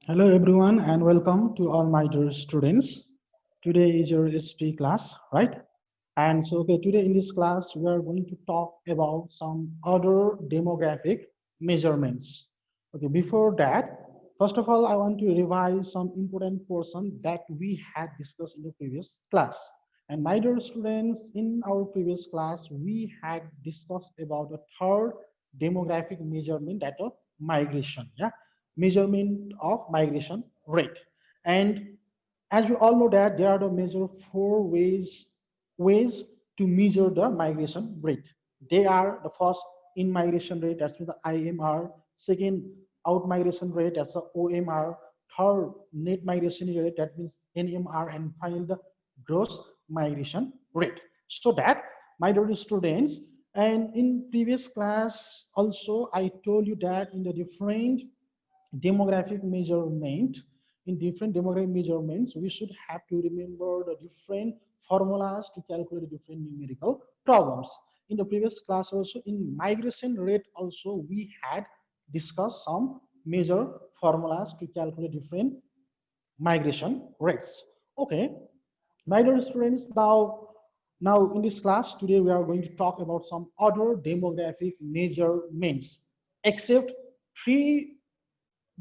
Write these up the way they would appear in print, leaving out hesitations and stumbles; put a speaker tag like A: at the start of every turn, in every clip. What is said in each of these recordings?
A: Hello everyone and welcome to all my dear students. Today is your SP class, right? And so today in this class we are going to talk about some other demographic measurements. Okay, before that, first of all, I want to revise some important portion that we had discussed in the previous class. And my dear students, in our previous class, we had discussed about the third demographic measurement, that of migration. Yeah, measurement of migration rate. And as we all know that there are the major four ways to measure the migration rate. They are the first in migration rate, that's the IMR, second out migration rate, that's the OMR, third net migration rate, that means NMR, and finally the gross migration rate. So that, my dear students, and in previous class also I told you that in the different demographic measurement, in different demographic measurements, we should have to remember the different formulas to calculate different numerical problems. In the previous class also, in migration rate also, we had discussed some major formulas to calculate different migration rates. Okay, my dear students, now in this class today we are going to talk about some other demographic measurements, except three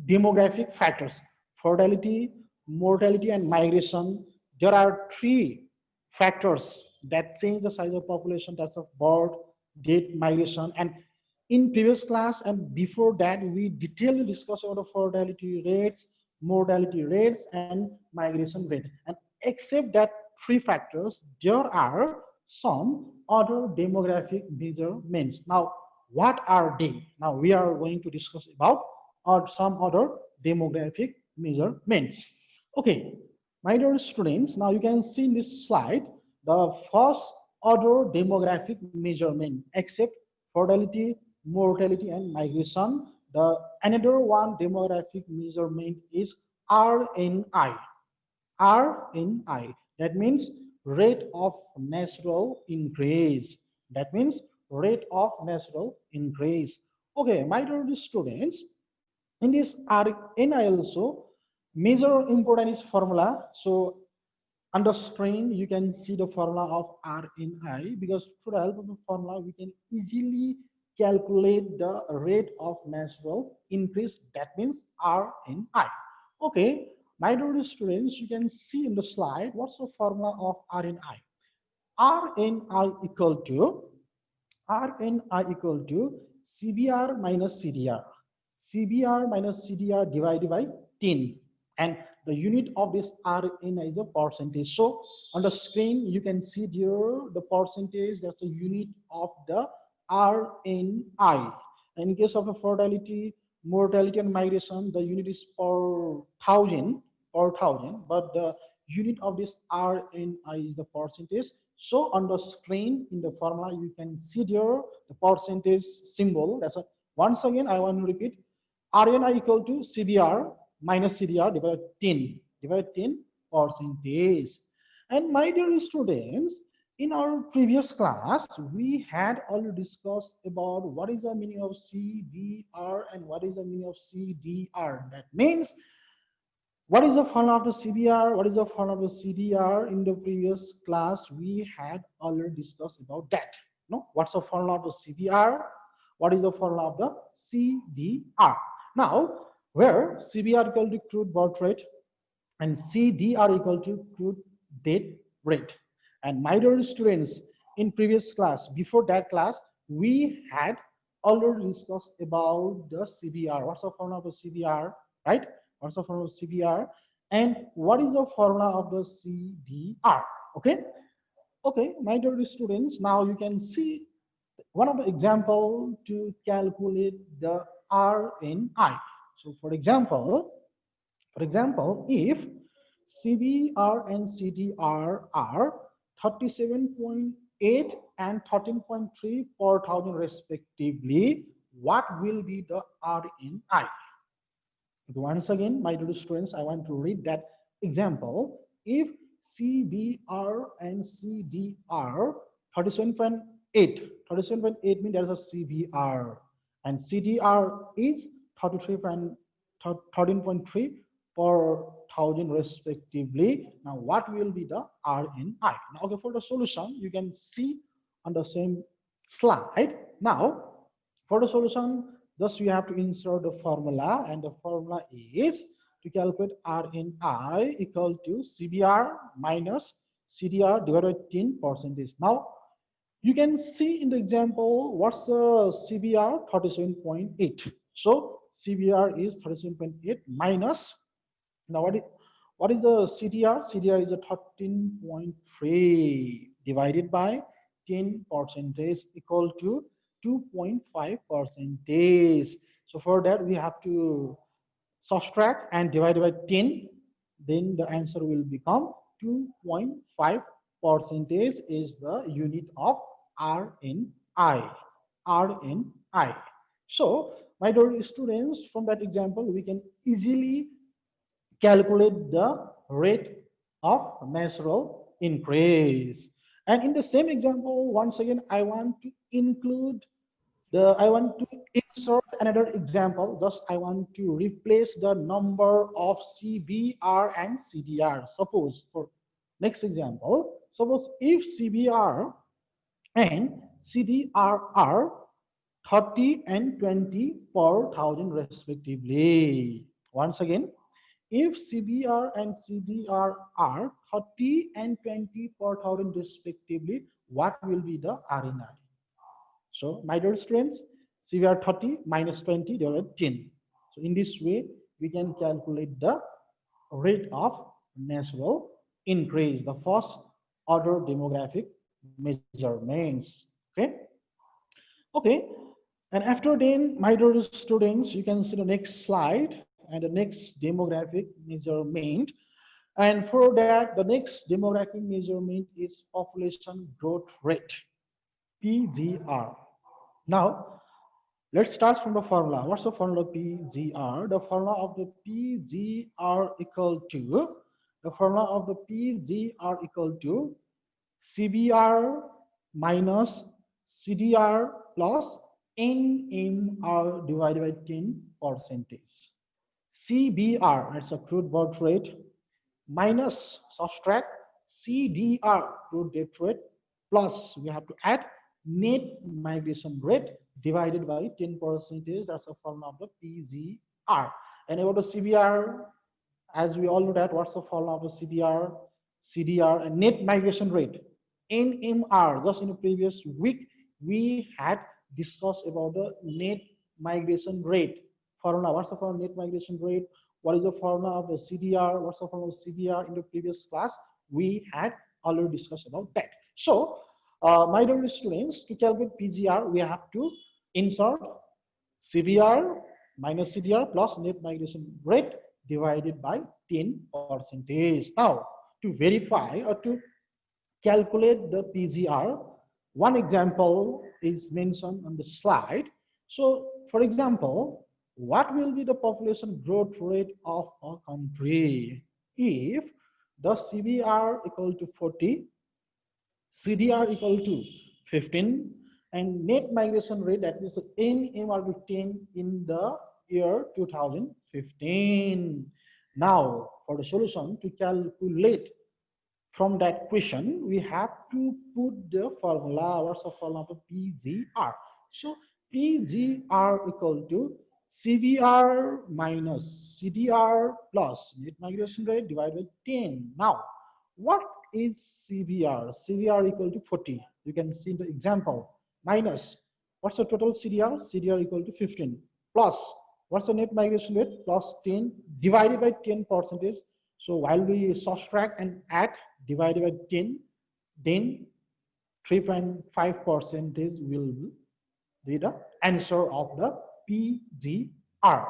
A: demographic factors: fertility, mortality, and migration. There are three factors that change the size of population, that's of birth, death, migration. And in previous class and before that, we detailedly discussed about the fertility rates, mortality rates, and migration rate. And except that three factors, there are some other demographic measurements. Now, what are they? Now we are going to discuss about or some other demographic measurements. Okay, my dear students, now you can see in this slide the first order demographic measurement, except fertility, mortality, and migration. The another one demographic measurement is RNI. RNI. That means rate of natural increase. That means rate of natural increase. Okay, my dear students, in this RNI also, major important is formula. So on the screen you can see the formula of RNI, because through the help of the formula we can easily calculate the rate of natural increase, that means RNI. Okay, my dear students, you can see in the slide what's the formula of RNI. RNI equal to RNI equal to CBR minus CDR. CBR minus CDR divided by 10. And the unit of this RNI is a percentage. So on the screen, you can see here the percentage, that's the unit of the RNI. In case of the fertility, mortality, and migration, the unit is per thousand, but the unit of this RNI is the percentage. So on the screen in the formula, you can see there the percentage symbol. That's a, once again, I want to repeat, RNI equal to CBR minus CDR divided 10, divided 10 percentage. And my dear students, in our previous class, we had already discussed about what is the meaning of CBR and what is the meaning of CDR. That means what is the formula of the CBR? What is the formula of the CDR? In the previous class, we had already discussed about that. No, what's the formula of the CBR? What is the formula of the CDR? Now, where CBR equal to crude birth rate and CDR equal to crude death rate. And my dear students, in previous class, before that class, we had already discussed about the CBR. What's the formula of the CBR, right? What's the formula of CBR? And what is the formula of the CDR? Okay. Okay, my dear students, now you can see one of the example to calculate the RNI. So for example, if CBR and CDR are 37.8 and 13.3 per thousand respectively, what will be the RNI? Once again, my dear students, I want to read that example. If CBR and CDR 37.8, 37.8 means there's a CBR, and CDR is 13.3. per thousand respectively. Now, what will be the RNI? Now, okay, for the solution, you can see on the same slide. Now, for the solution, just you have to insert the formula, and the formula is to calculate RNI equal to CBR minus CDR divided by 10 percentage. Now, you can see in the example, what's the CBR? 37.8. So CBR is 37.8 minus, now what is the CDR? CDR is a 13.3 divided by 10 percentage equal to 2.5 percentage. So for that, we have to subtract and divide by 10, then the answer will become 2.5 percentage is the unit of RNI. RNI. So, my dear students, from that example, we can easily calculate the rate of natural increase. And in the same example, once again, I want to include I want to insert another example. Just I want to replace the number of CBR and CDR. Suppose for next example, suppose if CBR and CDR are 30 and 20 per thousand respectively. Once again, if CBR and CDR are 30 and 20 per thousand respectively, what will be the RNI? So, my dear students, CBR 30 minus 20 divided by 10. So, in this way, we can calculate the rate of natural increase, the first order demographic measurements. Okay. Okay. And after then, my dear students, you can see the next slide and the next demographic measurement. And for that, the next demographic measurement is population growth rate, PGR. Now, let's start from the formula. What's the formula PGR? The formula of the PGR equal to, the formula of the PGR equal to CBR minus CDR plus NMR divided by 10 percentage. CBR, that's a crude birth rate, minus subtract CDR, crude death rate, plus we have to add net migration rate divided by 10 percentage. That's a formula of the PGR. And about the CBR, as we all know that, what's the formula of the CBR, CDR, and net migration rate? NMR. Just in the previous week, we had discussed about the net migration rate formula. What's the formula of net migration rate? What is the formula of the CDR? What's the formula of CDR? In the previous class, we had already discussed about that. So, my dear students, to calculate PGR, we have to insert CBR minus CDR plus net migration rate divided by 10 percentage. Now, to verify or to calculate the PGR, one example is mentioned on the slide. So, for example, what will be the population growth rate of a country if the CBR equal to 40, CDR equal to 15, and net migration rate, that is NMR, 10 in the year 2015. Now, for the solution to calculate from that question, we have to put the formula. What's the formula of PGR? So PGR equal to CBR minus CDR plus net migration rate divided by 10. Now, what is CBR? CBR equal to 40. You can see the example. Minus, what's the total CDR? CDR equal to 15. Plus, what's the net migration rate? Plus 10 divided by 10 percentage. So while we subtract and add divided by 10, then 3.5 percentage will be the answer of the PGR.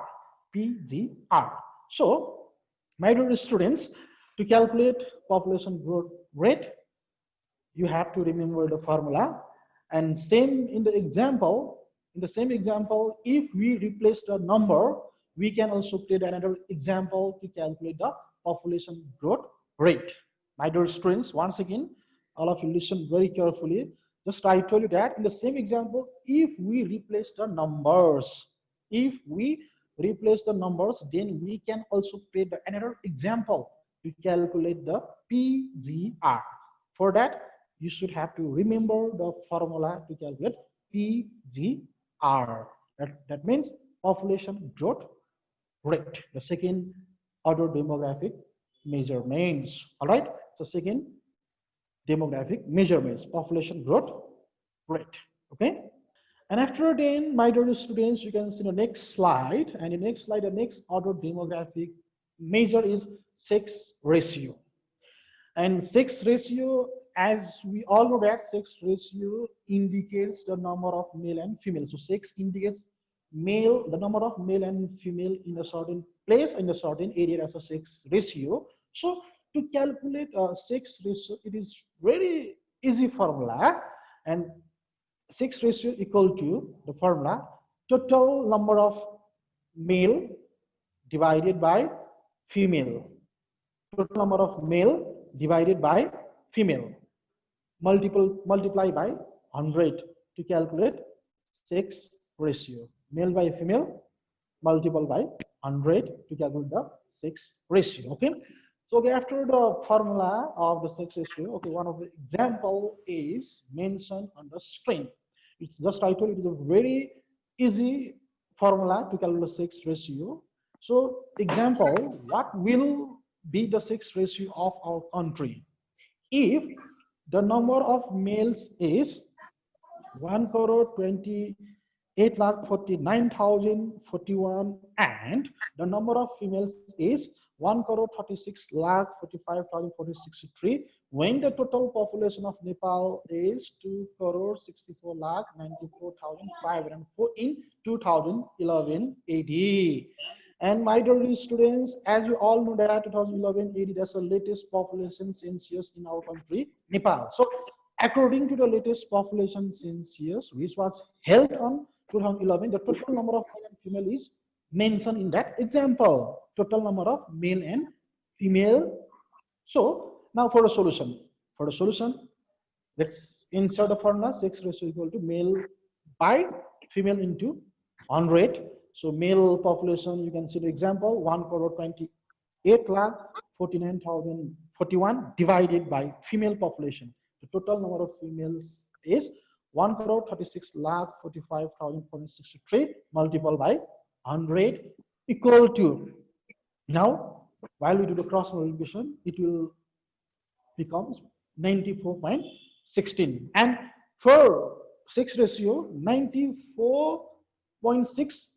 A: PGR. So, my dear students, to calculate population growth rate, you have to remember the formula. And same in the example, if we replace the number, we can also create another example to calculate the population growth rate. My dear students, once again, all of you listen very carefully. Just I told you that in the same example, if we replace the numbers, if we replace the numbers, then we can also create another example to calculate the PGR. For that, you should have to remember the formula to calculate PGR. That means population growth rate, the second order demographic measurements. All right. So second demographic measurements, population growth rate. Okay. And after then, my dear students, you can see the next slide. And the next slide, the next order demographic measure is sex ratio. And sex ratio, as we all know that sex ratio indicates the number of male and female. So sex indicates male, the number of male and female in a certain place, in a certain area as a sex ratio. So to calculate a sex ratio, it is very easy formula. And sex ratio equal to the formula total number of male divided by female. Total number of male divided by female, multiply by 100 to calculate sex ratio. Male by female, multiple by 100 to calculate the sex ratio. Okay. So okay, after the formula of the sex ratio, okay, one of the example is mentioned on the screen. It's just I told you, it is a very easy formula to calculate sex ratio. So example, what will be the sex ratio of our country? If the number of males is 1,28,49,041 and the number of females is 1,36,45,463, when the total population of Nepal is 2,64,94,504 in 2011 AD. And my dear students, as you all know that 2011 AD, that's the latest population census in our country, Nepal. So according to the latest population census, which was held on 2011, the total number of male and female is mentioned in that example. Total number of male and female. So now for the solution. For the solution, let's insert the formula sex ratio equal to male by female into 100. So male population, you can see the example 1,28,49,041 divided by female population. The total number of females is 1,36,45,463 multiplied by 100 equal to, now while we do the cross multiplication, it will become 94.16. And for sex ratio, 94.6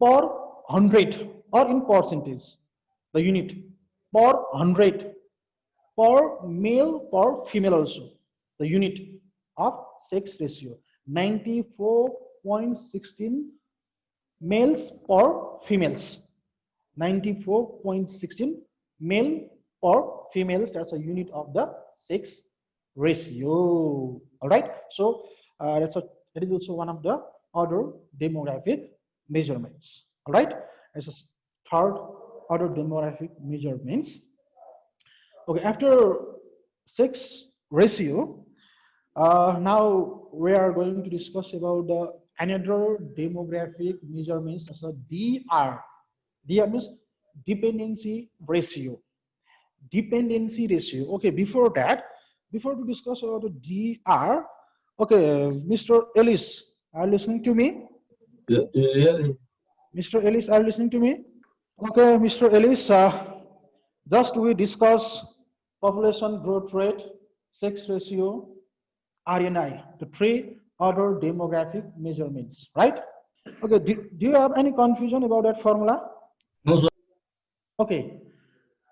A: per 100 or in percentage, the unit per 100 per male per female also, the unit of sex ratio 94.16 males per females, 94.16 male per females, that's a unit of the sex ratio. All right, so that is also one of the other demographic measurements. All right, as a third order demographic measurements. Okay, after sex ratio, now we are going to discuss about the another demographic measurements as a DR. DR means dependency ratio. Dependency ratio. Okay, before that, before we discuss about the DR, okay, Mr. Ellis, are you listening to me?
B: Yeah.
A: Mr. Ellis, are you listening to me? Okay, Mr. Ellis, just we discuss population growth rate, sex ratio, RNI, the three other demographic measurements, right? Okay, do you have any confusion about that formula?
B: No, sir.
A: Okay,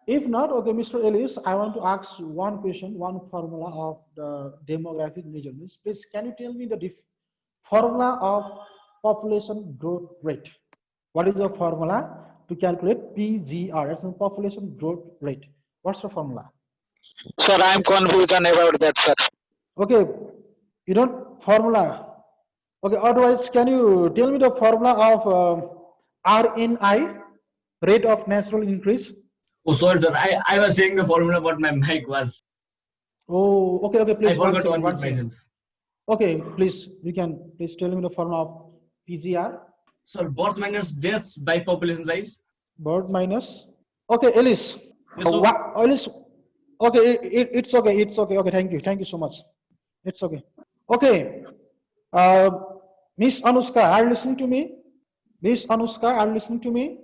A: if not, okay, Mr. Ellis, I want to ask one question, one formula of the demographic measurements. Please, can you tell me the formula of population growth rate? What is the formula to calculate PGR, that's the population growth rate? What's the formula?
C: Sir, I'm confused about that, sir.
A: Okay, you don't formula. Okay, otherwise, can you tell me the formula of RNI, rate of natural increase?
B: Oh, sorry, sir. I was saying the formula, but my mic was.
A: Oh, okay, okay, please.
B: I forgot to
A: one
B: unmute
A: second.
B: myself.
A: Okay, please, you can please tell me the formula of PGR.
B: So birth minus deaths by population size.
A: Birth minus. Okay, Ellis.
B: Yes, so
A: What? Ellis. Okay, it's okay. It's okay. Okay, thank you. Thank you so much. It's okay. Okay. Uh, Miss Anushka, are you listening to me? Miss Anushka, are you listening to me?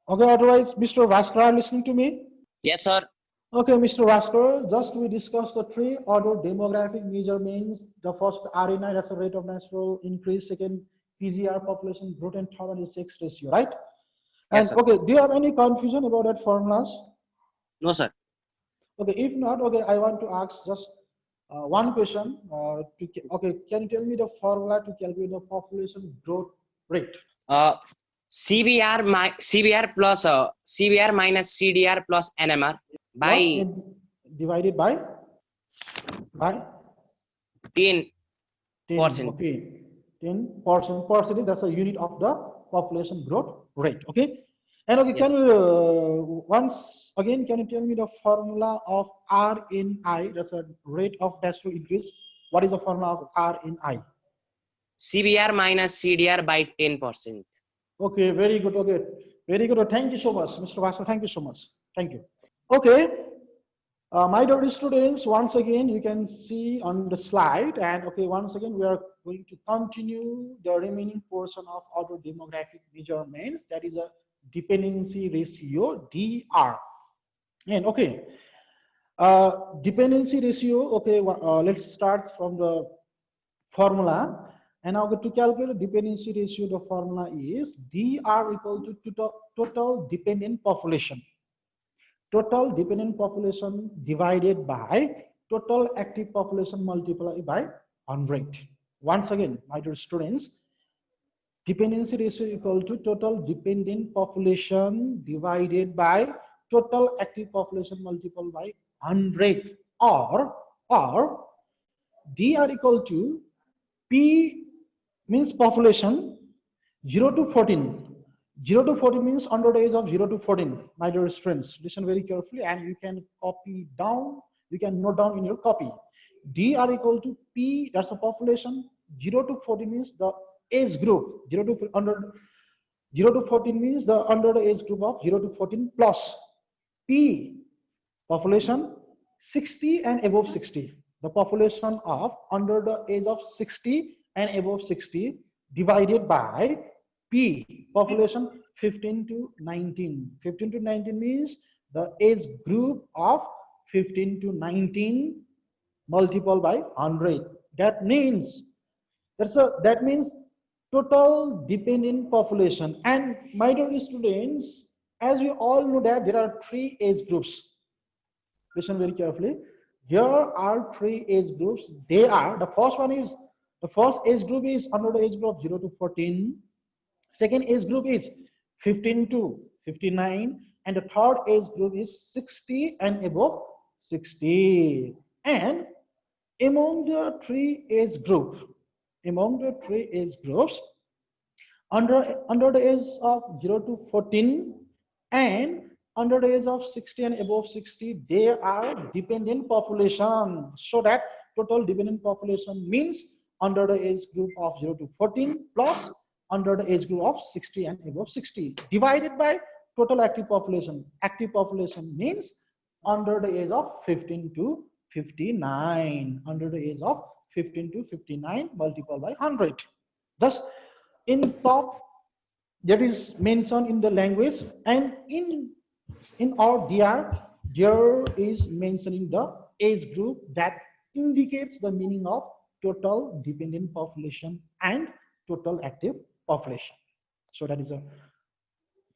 A: Okay, otherwise, Mr. Vaskar, are you listening to me?
D: Yes, sir.
A: Okay, Mr. Vaskar, just we discussed the three order demographic measurements. The first RNI, that's the rate of natural increase. Second, PGR, population growth, and third is sex ratio, right?
D: Yes,
A: And
D: sir.
A: okay, do you have any confusion about that formulas?
D: No, sir.
A: Okay, if not, okay, I want to ask just one question. Okay, can you tell me the formula to calculate the population growth rate?
D: CBR plus CBR minus CDR plus NMR
A: Plus
D: by
A: divided by
D: 10%.
A: 10. Okay, 10%. Percentage, that's a unit of the population growth rate. Okay, and okay,
D: Yes,
A: can
D: sir.
A: you once again can you tell me the formula of RNI? That's a rate of natural increase. What is the formula of RNI?
D: CBR minus CDR by 10%.
A: Okay, very good. Okay, very good. Thank you so much, Mr. Vasu. Thank you so much. Thank you. Okay, my dear students, once again, you can see on the slide, and okay, once again, we are going to continue the remaining portion of our demographic measurements. That is a dependency ratio, DR. And okay, dependency ratio. Okay, let's start from the formula. And now to calculate the dependency ratio, the formula is DR equal to total dependent population. Total dependent population divided by total active population multiplied by 100. Once again, my dear students, dependency ratio equal to total dependent population divided by total active population multiplied by 100, or DR equal to P means population 0 to 14. 0 to 14 means under the age of 0 to 14. My dear students, listen very carefully and you can copy down, you can note down in your copy. DR equal to P, that's the population. 0 to 14 means the age group. 0 to 14 means the under the age group of 0 to 14 plus P population 60 and above 60. The population of under the age of 60 and above 60 divided by P population 15 to 19. 15 to 19 means the age group of 15 to 19 multiplied by 100. That means that means total dependent population. And my dear students, as we all know that there are three age groups. Listen very carefully. Here are three age groups. They are, the first age group is under the age group of 0 to 14. Second age group is 15 to 59. And the third age group is 60 and above 60. And among the three age groups, under the age of 0 to 14 and under the age of 60 and above 60, they are dependent population. So that total dependent population means under the age group of 0 to 14 plus under the age group of 60 and above 60 divided by total active population. Active population means under the age of 15 to 59. Under the age of 15 to 59 multiplied by 100. Thus, in top that is mentioned in the language, and in our DR there is mentioning the age group that indicates the meaning of total dependent population and total active population. So that is a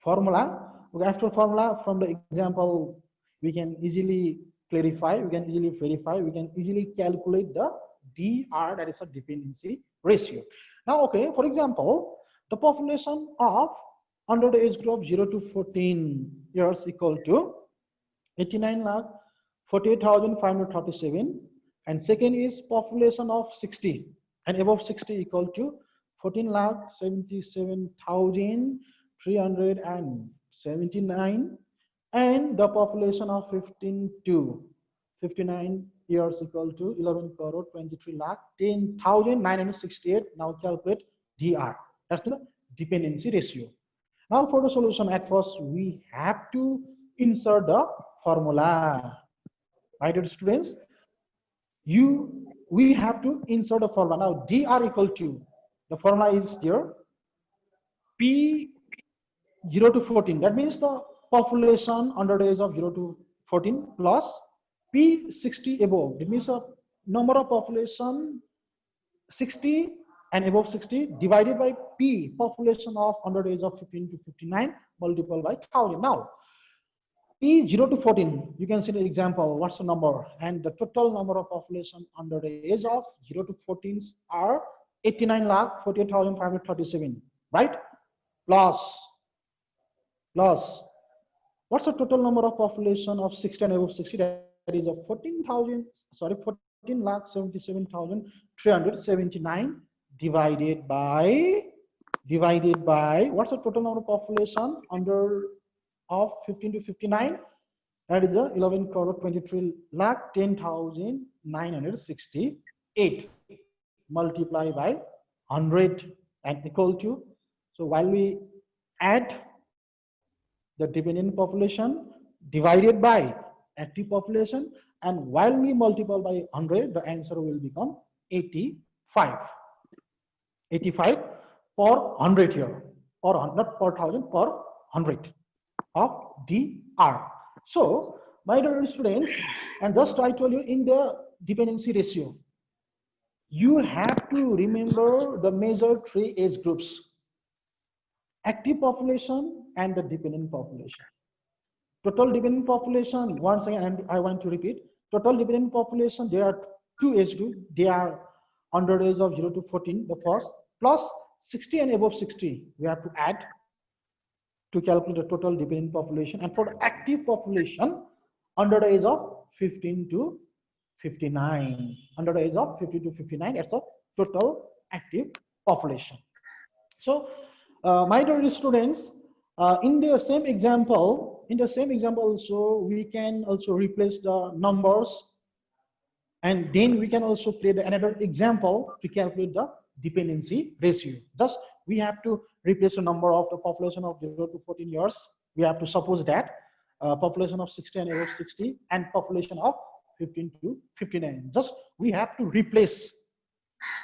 A: formula. After formula, from the example, we can easily clarify, we can easily verify, we can easily calculate the DR, that is a dependency ratio. Now, okay, for example, the population of under the age group of 0 to 14 years equal to 89 lakh 48,537, and second is population of 60 and above 60 equal to 14 lakh 77,379, and the population of 15 to 59 years equal to 11 crore 23 lakh 10,968. Now calculate DR. That's the dependency ratio. Now for the solution, at first we have to insert the formula. Right, students? We have to insert a formula. Now dr equal to, the formula is there, p 0 to 14, that means the population under the age of 0 to 14 plus p 60 above, that means the number of population 60 and above 60 divided by p population of under the age of 15 to 59 multiplied by 1000. Now p 0 to 14, you can see the example, what's the number, and the total number of population under the age of 0 to 14 are 89,48,537, right? Plus what's the total number of population of 60 and above 60, that is of 14,77,379 divided by what's the total number of population under of 15 to 59, that is 11 crore 23 lakh 10,968 multiply by 100 and equal to, so while we add the dependent population divided by active population, and while we multiply by 100, the answer will become 85 per 100 here, or not per 1000, per 100 of dr. So my dear students, and just I told you, in the dependency ratio you have to remember the major three age groups: active population and the dependent population. Total dependent population, once again, and I want to repeat, total dependent population, there are two age groups. They are under the age of 0 to 14, the first, plus 60 and above 60, we have to add to calculate the total dependent population. And for the active population, under the age of 15 to 59, under the age of 15 to 59, that's a total active population. So my dear students, in the same example also, we can also replace the numbers, and then we can also play another example to calculate the dependency ratio. Just we have to replace the number of the population of 0 to 14 years. We have to suppose that population of 60 and above 60 and population of 15 to 59. Just we have to replace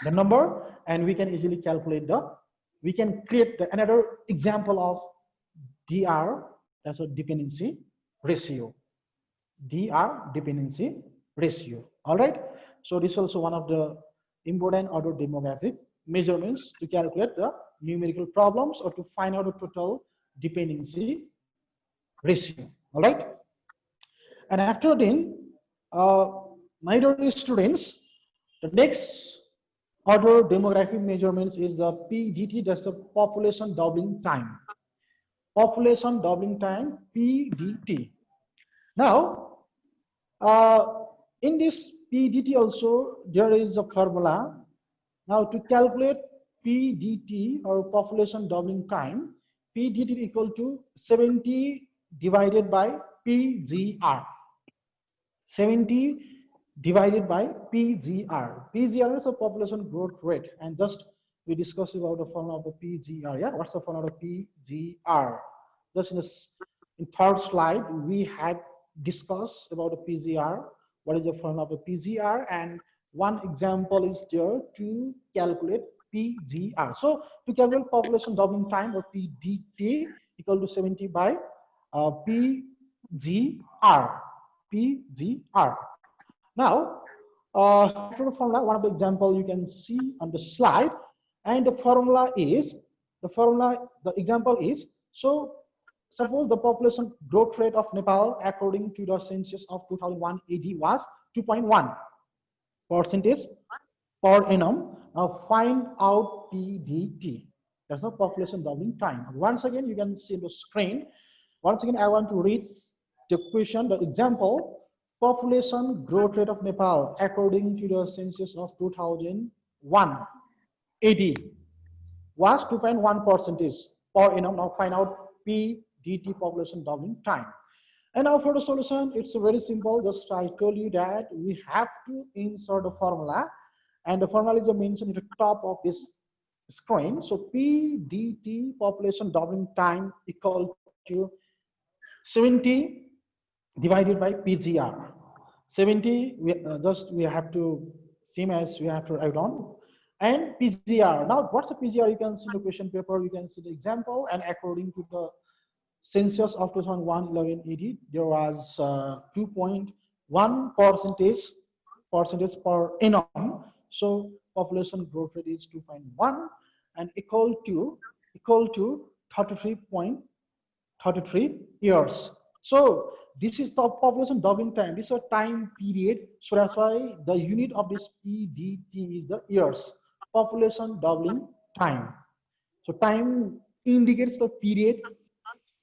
A: the number, and we can easily calculate we can create another example of dr, that's a dependency ratio. Dr dependency ratio. All right. So this is also one of the important other demographic measurements to calculate the numerical problems or to find out the total dependency ratio. All right. And after then, my dear students, the next other demographic measurements is the PDT, that's the population doubling time. Population doubling time, PDT. Now, in this PDT also, there is a formula. Now, to calculate PDT, or population doubling time, PDT equal to 70 divided by PGR. 70 divided by PGR. PGR is a population growth rate, and just we discussed about the formula of the PGR. Yeah, what's the formula of PGR? Just in third slide, we had discussed about the PGR. What is the formula of the PGR? And one example is there to calculate PGR. So to calculate population doubling time, or PDT, equal to 70 by PGR. PGR. Now, after the formula, one of the example you can see on the slide, and the example is, so suppose the population growth rate of Nepal according to the census of 2001 AD was 2.1% per annum. Now find out PDT. That's the population doubling time. Once again, you can see the screen. Once again, I want to read the question, the example. Population growth rate of Nepal according to the census of 2001 AD was 2.1% per annum. Now find out PDT, population doubling time. And now for the solution, it's very simple. Just I told you that we have to insert the formula, and the formula is mentioned at the top of this screen. So PDT, population doubling time, equal to 70 divided by PGR. 70, we have to, same as we have to write on, and PGR. Now what's the PGR? You can see the question paper, you can see the example, and according to the census of 2001-11 AD, there was 2.1 percentage per annum. So population growth rate is 2.1 and equal to 33.33 years. So this is the population doubling time. This is a time period. So that's why the unit of this PDT is the years. Population doubling time. So time indicates the period,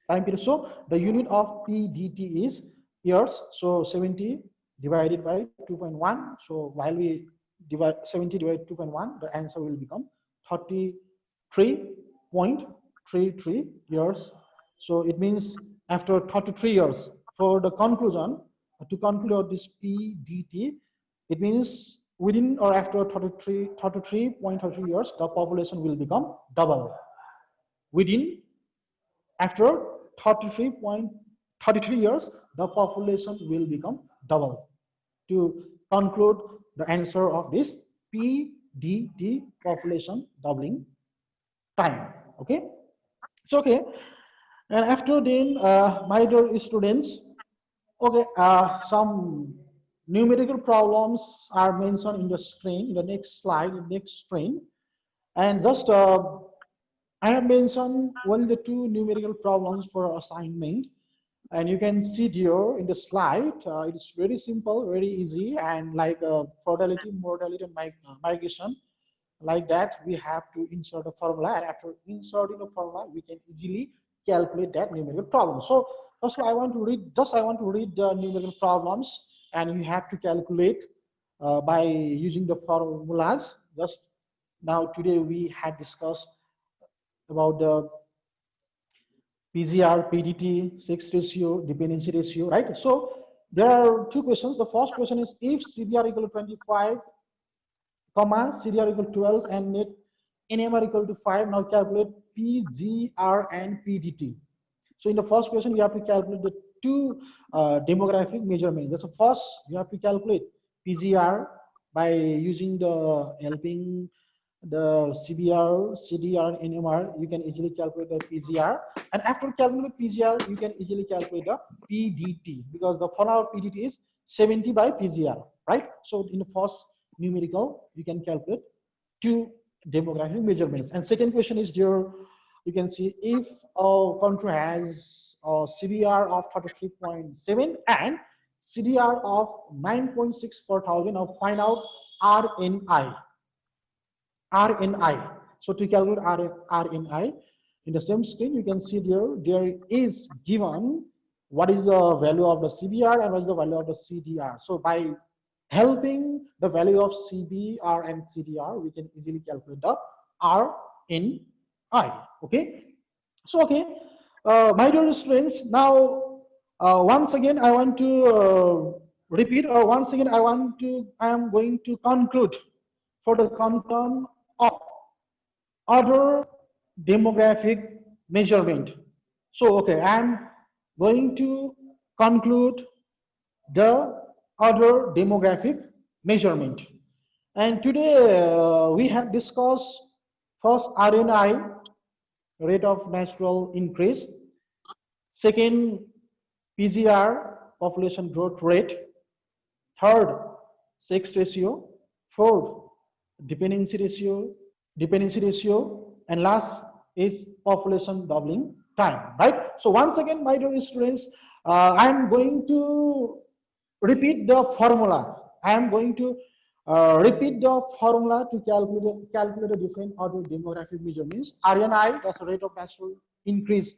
A: time period. So the unit of PDT is years. So 70 divided by 2.1. So while we divide 70 divided 2.1, the answer will become 33.33 years. So it means after 33 years, for the conclusion, to conclude this PDT, it means within or after 33.33 years, the population will become double. Within, after 33.33 years, the population will become double. To conclude the answer of this PDT, population doubling time. Okay. So okay, and after then, my dear students, okay, some numerical problems are mentioned in the screen, in the next slide, in the next screen, and just I have mentioned only the two numerical problems for assignment, and you can see here in the slide. It's very simple, very easy, and like fertility, mortality, and migration. Like that, we have to insert a formula, and after inserting a formula, we can easily calculate that numerical problem. So first of all, I want to read the numerical problems, and you have to calculate by using the formulas. Just now today we had discussed about the PGR, PDT, sex ratio, dependency ratio, right? So there are two questions. The first question is, if CBR equal to 25, comma, CDR equal to 12, and net NMR equal to 5, now calculate PGR and PDT. So in the first question, we have to calculate the two demographic measurements. That's the first, you have to calculate PGR by using the helping the CBR, CDR, and NMR. You can easily calculate the PGR, and after calculating PGR, you can easily calculate the PDT, because the formula PDT is 70 by PGR, right? So in the first numerical, you can calculate two demographic measurements. And second question is there, you can see, if a country has a CBR of 33.7 and CDR of 9.6 per thousand, now find out RNI. So to calculate RNI, in the same screen, you can see there is given what is the value of the CBR and what is the value of the CDR. So by helping the value of CBR and CDR, we can easily calculate the RNI. Okay. So okay, my dear students, now once again I want to repeat, or once again I am going to conclude for the content of other demographic measurement. So okay, I am going to conclude the other demographic measurement. And today we have discussed first RNI, rate of natural increase, second PGR, population growth rate, third sex ratio, fourth dependency ratio, and last is population doubling time, right? So once again, my dear students, I am going to repeat the formula. I am going to repeat the formula to calculate the different other demographic measurements. RNI, that's the rate of natural increase,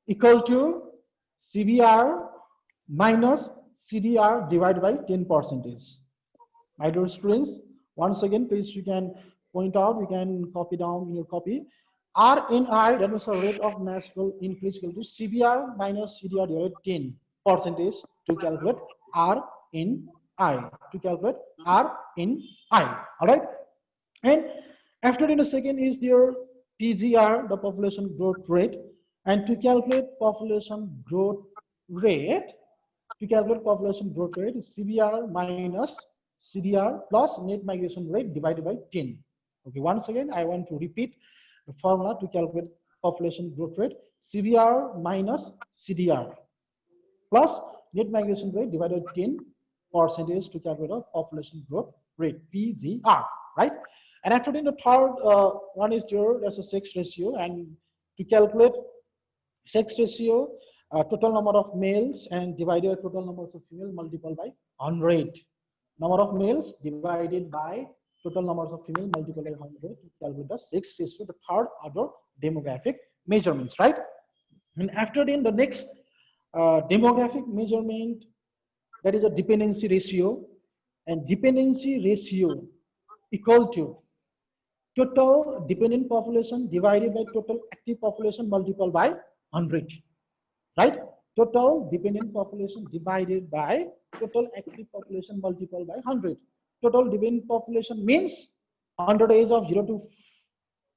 A: equal to CBR minus CDR divided by 10%. My dear students, once again, please, you can point out, you can copy down in your copy. RNI, that is the rate of natural increase, equal to CBR minus CDR divided 10% to calculate RNI. All right. And After in the second is their PGR, the population growth rate. And to calculate population growth rate, is CBR minus CDR plus net migration rate divided by 10. Okay, once again, I want to repeat the formula to calculate population growth rate: CBR minus CDR plus net migration rate divided by 10 percentage to calculate a population growth rate, PGR, right? And after then the third one is your, that's a sex ratio, and to calculate sex ratio, total number of males and divided total numbers of females multiplied by 100. Number of males divided by total numbers of females multiplied by 100 to calculate the sex ratio, the third order demographic measurements, right? And after then the next demographic measurement, that is a dependency ratio, and dependency ratio equal to total dependent population divided by total active population multiplied by 100, right? Total dependent population divided by total active population multiplied by 100. Total dependent population means under the age of 0 to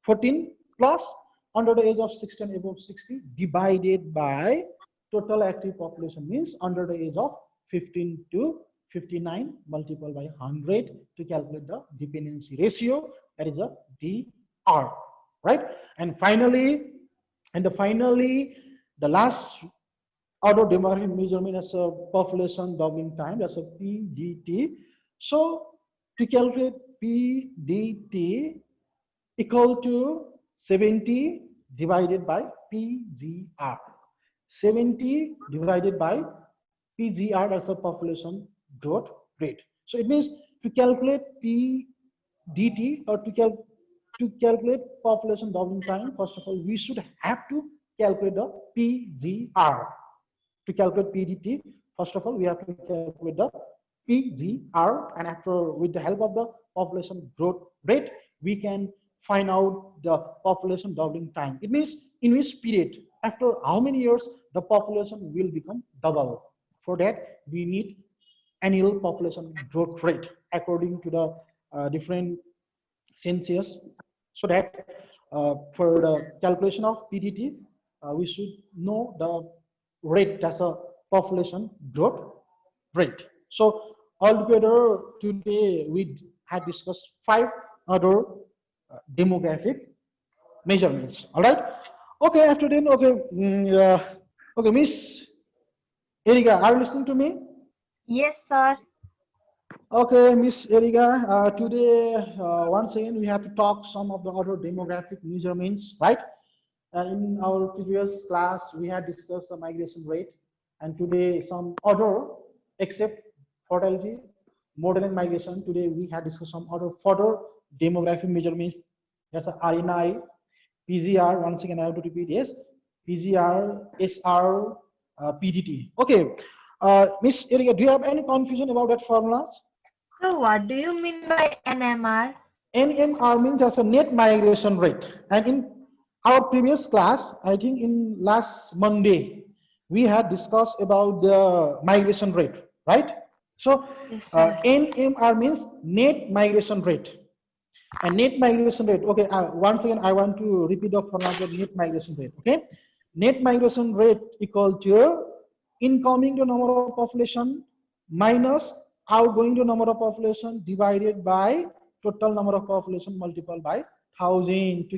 A: 14 plus under the age of 16 above 60 divided by total active population means under the age of 15 to 59 multiplied by 100 to calculate the dependency ratio, that is a DR, right? And finally the last order demographic measurement as a population doubling time, that's a PDT. So to calculate PDT equal to 70 divided by PGR. 70 divided by PGR, that's a population growth rate. So it means to calculate PDT or to calculate population doubling time, first of all, we should have to calculate the PGR. To calculate PDT, first of all, we have to calculate the PGR, and after, with the help of the population growth rate, we can find out the population doubling time. It means in which period, after how many years the population will become double. For that, we need annual population growth rate according to the different census, so that for the calculation of PDT, we should know the rate, that's a population growth rate. So altogether today we had discussed 5 other demographic measurements. All right. Okay. After then, okay. Okay, Miss Erika, are you listening to me?
E: Yes, sir.
A: Okay, Miss Erika. Today, once again, we have to talk some of the other demographic measurements, right? In our previous class, we had discussed the migration rate, and today some other, except fertility, modern migration. Today we had discussed some other further demographic measurements. That's a RNI, PGR. Once again, I have to repeat. Yes, PGR, SR, PDT. Okay, Miss Erika, do you have any confusion about that formulas?
E: So what do you mean by NMR?
A: NMR means as a net migration rate, and in our previous class, I think in last Monday, we had discussed about the migration rate, right? So
E: Yes, sir.
A: NMR means net migration rate. And net migration rate, okay, once again, I want to repeat the formula for net migration rate, okay? Net migration rate equal to incoming to number of population minus outgoing to number of population divided by total number of population multiplied by 1000 to